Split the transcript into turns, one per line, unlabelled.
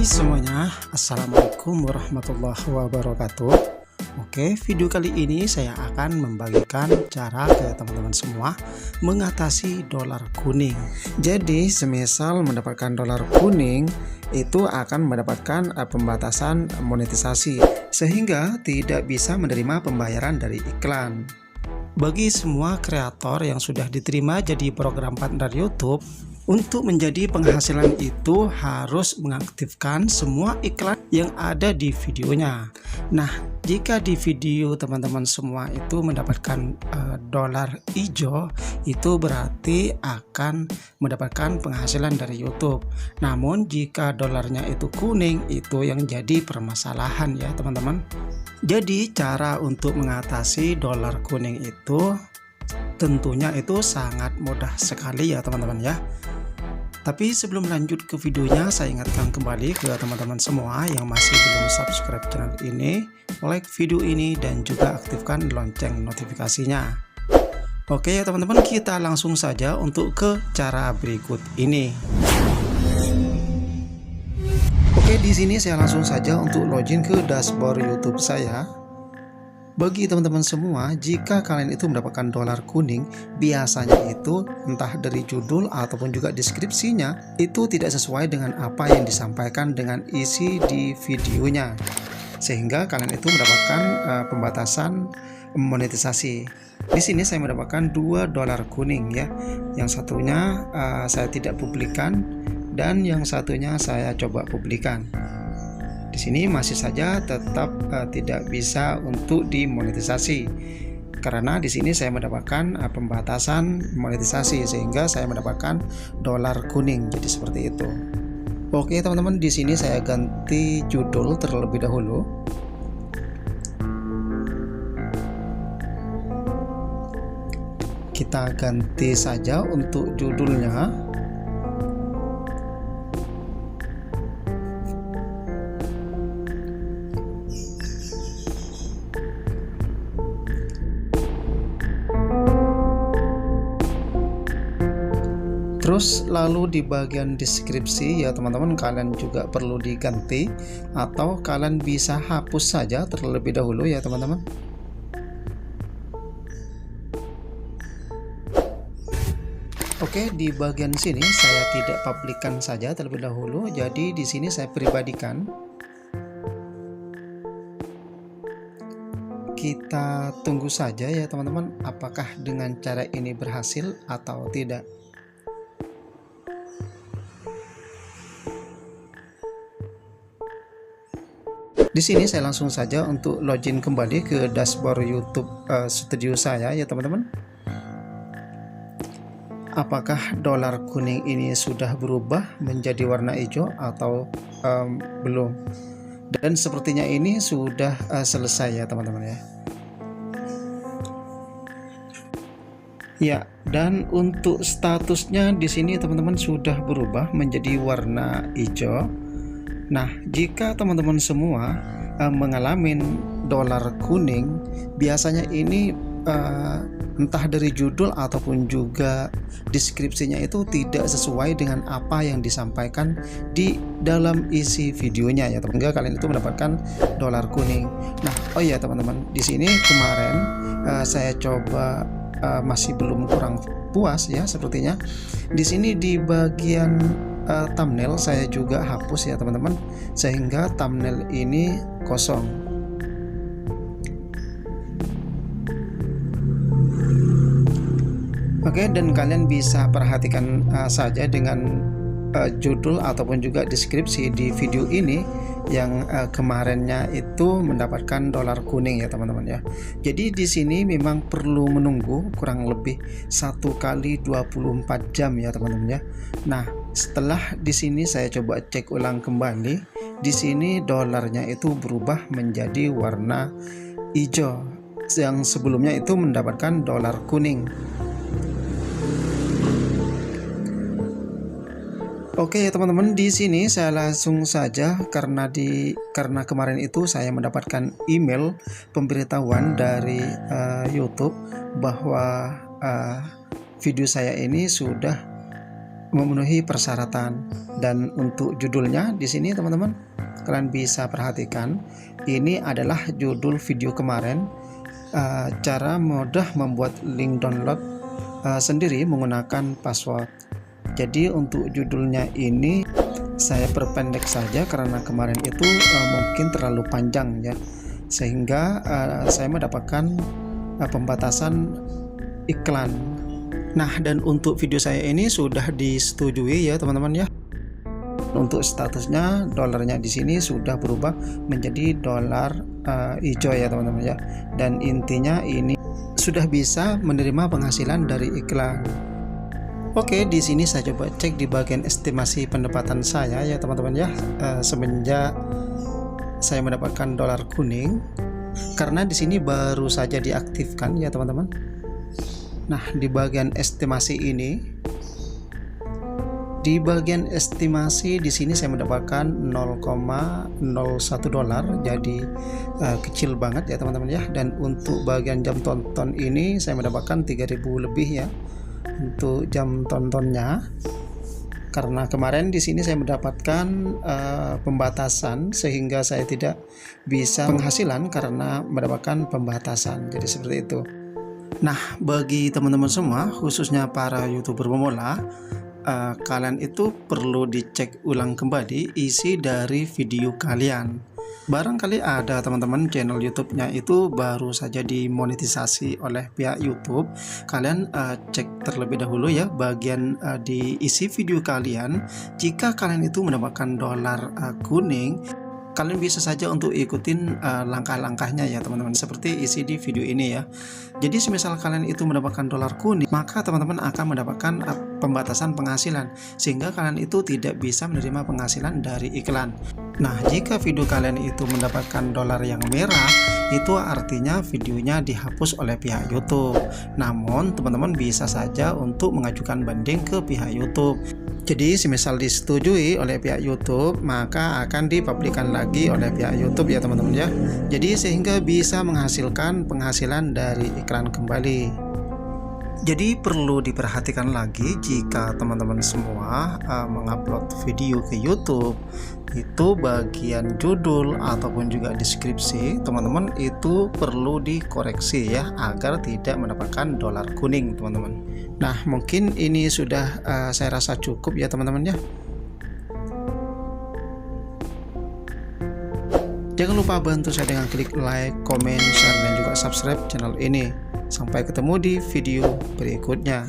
Hai semuanya, Assalamualaikum warahmatullahi wabarakatuh. Oke, video kali ini saya akan membagikan cara ke teman-teman semua mengatasi dolar kuning. Jadi semisal mendapatkan dolar kuning itu akan mendapatkan pembatasan monetisasi sehingga tidak bisa menerima pembayaran dari iklan. Bagi semua kreator yang sudah diterima jadi program partner YouTube, untuk menjadi penghasilan itu harus mengaktifkan semua iklan yang ada di videonya. Nah, jika di video teman-teman semua itu mendapatkan dolar hijau, itu berarti akan mendapatkan penghasilan dari YouTube. Namun jika dolarnya itu kuning, itu yang jadi permasalahan ya teman-teman. Jadi cara untuk mengatasi dolar kuning itu tentunya itu sangat mudah sekali ya teman-teman ya. Tapi sebelum lanjut ke videonya, saya ingatkan kembali ke teman-teman semua yang masih belum subscribe channel ini, like video ini dan juga aktifkan lonceng notifikasinya. Oke ya teman-teman, kita langsung saja untuk ke cara berikut ini. Oke, di sini saya langsung saja untuk login ke dashboard YouTube saya. Bagi teman-teman semua, jika kalian itu mendapatkan dolar kuning, biasanya itu entah dari judul ataupun juga deskripsinya itu tidak sesuai dengan apa yang disampaikan dengan isi di videonya, sehingga kalian itu mendapatkan pembatasan monetisasi. Di sini saya mendapatkan 2 dolar kuning ya. Yang satunya saya tidak publikan dan yang satunya saya coba publikan. Di sini masih saja tetap tidak bisa untuk dimonetisasi karena di sini saya mendapatkan pembatasan monetisasi sehingga saya mendapatkan dolar kuning, jadi seperti itu. Oke teman-teman, di sini saya ganti judul terlebih dahulu. Kita ganti saja untuk judulnya. Terus lalu di bagian deskripsi ya teman-teman, kalian juga perlu diganti atau kalian bisa hapus saja terlebih dahulu ya teman-teman. Oke, di bagian sini saya tidak publikkan saja terlebih dahulu, jadi di sini saya pribadikan. Kita tunggu saja ya teman-teman, apakah dengan cara ini berhasil atau tidak. Di sini saya langsung saja untuk login kembali ke dashboard YouTube studio saya ya teman-teman. Apakah dolar kuning ini sudah berubah menjadi warna hijau atau belum? Dan sepertinya ini sudah selesai ya teman-teman ya. Ya, dan untuk statusnya di sini teman-teman sudah berubah menjadi warna hijau. Nah, jika teman-teman semua mengalami dolar kuning, biasanya ini entah dari judul ataupun juga deskripsinya itu tidak sesuai dengan apa yang disampaikan di dalam isi videonya ya teman-teman. Sehingga kalian itu mendapatkan dolar kuning. Nah, oh ya teman-teman, di sini kemarin saya coba masih belum kurang puas ya sepertinya. Di sini di bagian thumbnail saya juga hapus ya teman-teman, sehingga thumbnail ini kosong. Oke, dan kalian bisa perhatikan saja dengan judul ataupun juga deskripsi di video ini yang kemarinnya itu mendapatkan dolar kuning ya teman-teman ya. Jadi di sini memang perlu menunggu kurang lebih 1 kali 24 jam ya teman-teman ya. Nah, setelah di sini saya coba cek ulang kembali, di sini dolarnya itu berubah menjadi warna hijau yang sebelumnya itu mendapatkan dolar kuning. Oke ya teman-teman, di sini saya langsung saja karena kemarin itu saya mendapatkan email pemberitahuan dari YouTube bahwa video saya ini sudah memenuhi persyaratan. Dan untuk judulnya di sini teman-teman, kalian bisa perhatikan ini adalah judul video kemarin, cara mudah membuat link download sendiri menggunakan password. Jadi untuk judulnya ini saya perpendek saja karena kemarin itu mungkin terlalu panjang ya, sehingga saya mendapatkan pembatasan iklan. Nah, dan untuk video saya ini sudah disetujui ya teman-teman ya. Untuk statusnya dolarnya di sini sudah berubah menjadi dolar hijau ya teman-teman ya. Dan intinya ini sudah bisa menerima penghasilan dari iklan. Oke, di sini saya coba cek di bagian estimasi pendapatan saya ya teman-teman ya, semenjak saya mendapatkan dolar kuning, karena di sini baru saja diaktifkan ya teman-teman. Nah, di bagian estimasi ini, di bagian estimasi di sini saya mendapatkan 0,01 dolar, jadi kecil banget ya teman-teman ya. Dan untuk bagian jam tonton ini saya mendapatkan 3000 lebih ya untuk jam tontonnya, karena kemarin di sini saya mendapatkan pembatasan sehingga saya tidak bisa penghasilan karena mendapatkan pembatasan, jadi seperti itu. Nah, bagi teman-teman semua, khususnya para YouTuber pemula, kalian itu perlu dicek ulang kembali isi dari video kalian. Barangkali ada teman-teman channel YouTube-nya itu baru saja dimonetisasi oleh pihak YouTube. Kalian cek terlebih dahulu ya bagian di isi video kalian. Jika kalian itu mendapatkan dolar kuning, kalian bisa saja untuk ikutin langkah-langkahnya ya teman-teman, seperti isi di video ini ya. Jadi semisal kalian itu mendapatkan dolar kuning, maka teman-teman akan mendapatkan pembatasan penghasilan, sehingga kalian itu tidak bisa menerima penghasilan dari iklan. Nah, jika video kalian itu mendapatkan dolar yang merah, itu artinya videonya dihapus oleh pihak YouTube. Namun teman-teman bisa saja untuk mengajukan banding ke pihak YouTube. Jadi semisal disetujui oleh pihak YouTube, maka akan dipublikkan lagi oleh pihak YouTube ya teman-teman ya. Jadi sehingga bisa menghasilkan penghasilan dari iklan kembali. Jadi perlu diperhatikan lagi jika teman-teman semua mengupload video ke YouTube, itu bagian judul ataupun juga deskripsi teman-teman itu perlu dikoreksi ya, agar tidak mendapatkan dolar kuning teman-teman. Nah, mungkin ini sudah saya rasa cukup ya teman-teman ya. Jangan lupa bantu saya dengan klik like, comment, share, dan juga subscribe channel ini. Sampai ketemu di video berikutnya.